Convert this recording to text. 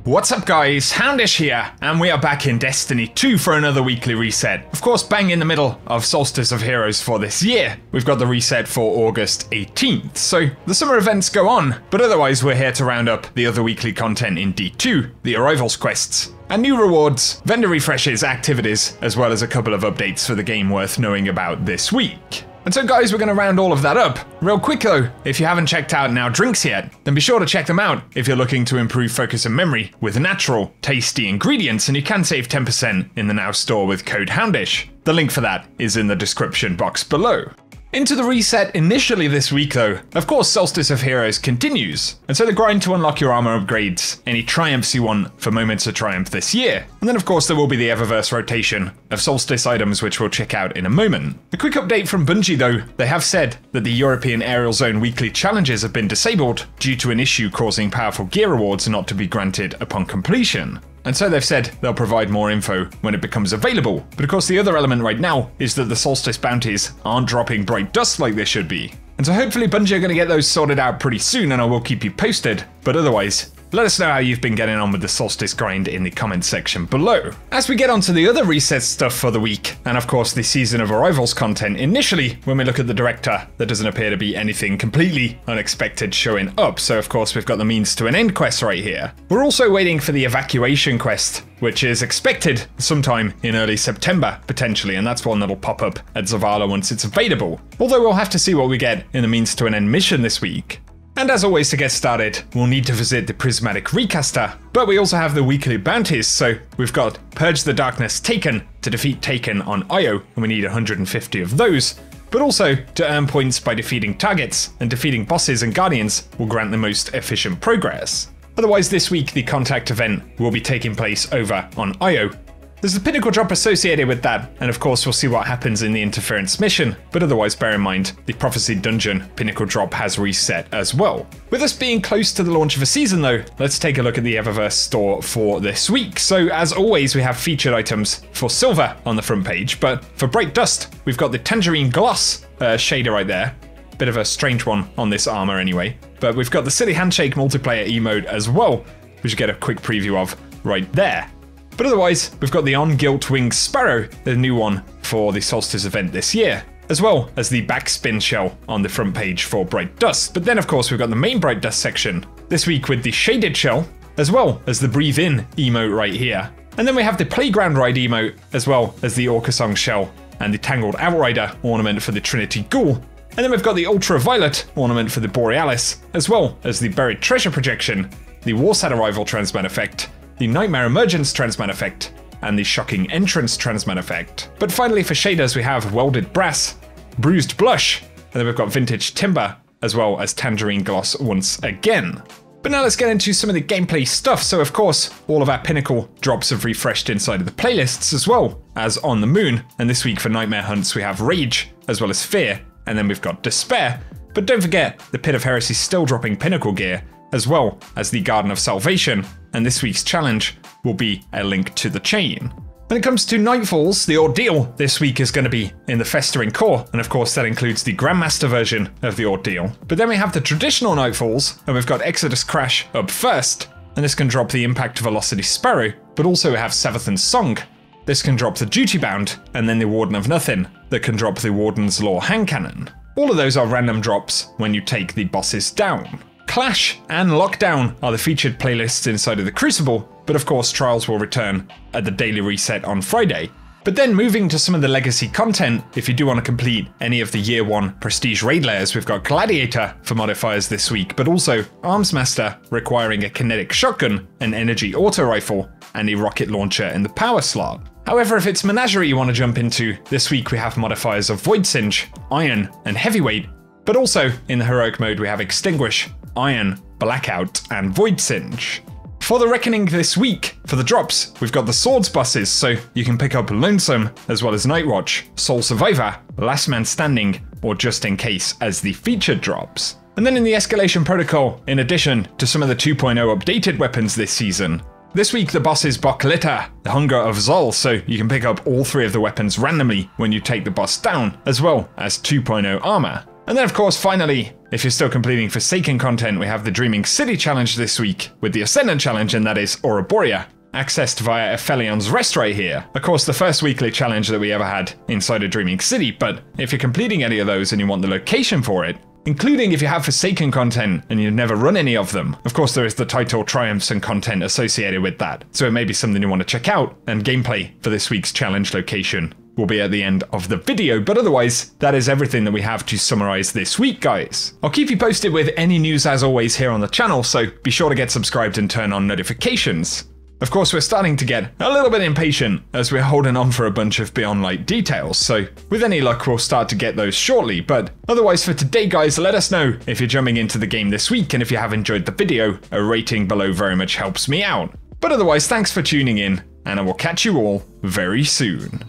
What's up guys, Houndish here, and we are back in Destiny 2 for another weekly reset. Of course, bang in the middle of Solstice of Heroes for this year. We've got the reset for August 18th, so the summer events go on, but otherwise we're here to round up the other weekly content in D2, the Arrivals quests, and new rewards, vendor refreshes, activities, as well as a couple of updates for the game worth knowing about this week. And so guys, we're going to round all of that up. Real quick though, if you haven't checked out Now Drinks yet, then be sure to check them out if you're looking to improve focus and memory with natural, tasty ingredients, and you can save 10% in the Now store with code Houndish. The link for that is in the description box below. Into the reset initially this week though, of course Solstice of Heroes continues, and so the grind to unlock your armor upgrades, any triumphs you want for Moments of Triumph this year, and then of course there will be the Eververse rotation of Solstice items which we'll check out in a moment. A quick update from Bungie though, they have said that the European Aerial Zone weekly challenges have been disabled due to an issue causing powerful gear rewards not to be granted upon completion. And so they've said they'll provide more info when it becomes available. But of course the other element right now is that the Solstice bounties aren't dropping bright dust like they should be. And so hopefully Bungie are going to get those sorted out pretty soon, and I will keep you posted. But otherwise, let us know how you've been getting on with the Solstice grind in the comments section below. As we get on to the other reset stuff for the week, and of course the Season of Arrivals content, initially when we look at the director, there doesn't appear to be anything completely unexpected showing up, so of course we've got the means to an end quest right here. We're also waiting for the evacuation quest, which is expected sometime in early September, potentially, and that's one that'll pop up at Zavala once it's available. Although we'll have to see what we get in the means to an end mission this week. And as always, to get started, we'll need to visit the Prismatic Recaster, but we also have the weekly bounties, so we've got Purge the Darkness Taken to defeat Taken on Io, and we need 150 of those, but also to earn points by defeating targets, and defeating bosses and guardians will grant the most efficient progress. Otherwise this week the Contact event will be taking place over on Io. There's a Pinnacle drop associated with that, and of course we'll see what happens in the Interference mission, but otherwise bear in mind the Prophecy Dungeon Pinnacle drop has reset as well. With us being close to the launch of a season though, let's take a look at the Eververse store for this week. So as always we have featured items for silver on the front page, but for Bright Dust we've got the Tangerine Gloss shader right there. Bit of a strange one on this armor anyway, but we've got the Silly Handshake multiplayer emote as well, which you get a quick preview of right there. But otherwise, we've got the On Gilt Wing Sparrow, the new one for the Solstice event this year, as well as the Backspin shell on the front page for Bright Dust. But then of course we've got the main Bright Dust section this week with the Shaded shell, as well as the Breathe In emote right here. And then we have the Playground Ride emote, as well as the Orca Song shell and the Tangled Outrider ornament for the Trinity Ghoul. And then we've got the Ultraviolet ornament for the Borealis, as well as the Buried Treasure projection, the Warsat Arrival Transmat effect, the Nightmare Emergence Transmat effect, and the Shocking Entrance Transmat effect. But finally for shaders we have Welded Brass, Bruised Blush, and then we've got Vintage Timber, as well as Tangerine Gloss once again. But now let's get into some of the gameplay stuff. So of course, all of our Pinnacle drops have refreshed inside of the playlists as well as on the Moon, and this week for Nightmare Hunts we have Rage, as well as Fear, and then we've got Despair. But don't forget, the Pit of Heresy is still dropping Pinnacle gear, as well as the Garden of Salvation, and this week's challenge will be a link to the chain. When it comes to Nightfalls, the ordeal this week is going to be in the Festering Core, and of course that includes the Grandmaster version of the ordeal. But then we have the traditional Nightfalls, and we've got Exodus Crash up first, and this can drop the Impact Velocity Sparrow, but also we have Savathun's Song. This can drop the Duty Bound, and then the Warden of Nothing, that can drop the Warden's Law Hand Cannon. All of those are random drops when you take the bosses down. Clash and Lockdown are the featured playlists inside of the Crucible, but of course Trials will return at the daily reset on Friday. But then moving to some of the legacy content, if you do want to complete any of the Year 1 Prestige raid layers, we've got Gladiator for modifiers this week, but also Armsmaster requiring a kinetic shotgun, an energy auto rifle, and a rocket launcher in the power slot. However, if it's Menagerie you want to jump into, this week we have modifiers of Void Singe, Iron, and Heavyweight, but also in the Heroic mode we have Extinguish, Iron, Blackout, and Void Singe. For the Reckoning this week, for the drops, we've got the Swords bosses, so you can pick up Lonesome, as well as Nightwatch, Sole Survivor, Last Man Standing, or Just In Case as the featured drops. And then in the Escalation Protocol, in addition to some of the 2.0 updated weapons this season, this week the boss is Boklita, the Hunger of Zol, so you can pick up all 3 of the weapons randomly when you take the boss down, as well as 2.0 armor. And then of course, finally, if you're still completing Forsaken content, we have the Dreaming City challenge this week with the Ascendant challenge, and that is Ouroborea, accessed via Ephelion's Rest right here. Of course, the first weekly challenge that we ever had inside a Dreaming City, but if you're completing any of those and you want the location for it, including if you have Forsaken content and you've never run any of them, of course there is the title, triumphs, and content associated with that. So it may be something you want to check out, and gameplay for this week's challenge location will be at the end of the video, but otherwise, that is everything that we have to summarize this week, guys. I'll keep you posted with any news as always here on the channel, so be sure to get subscribed and turn on notifications. Of course, we're starting to get a little bit impatient as we're holding on for a bunch of Beyond Light details, so with any luck we'll start to get those shortly, but otherwise for today, guys, let us know if you're jumping into the game this week, and if you have enjoyed the video, a rating below very much helps me out. But otherwise, thanks for tuning in, and I will catch you all very soon.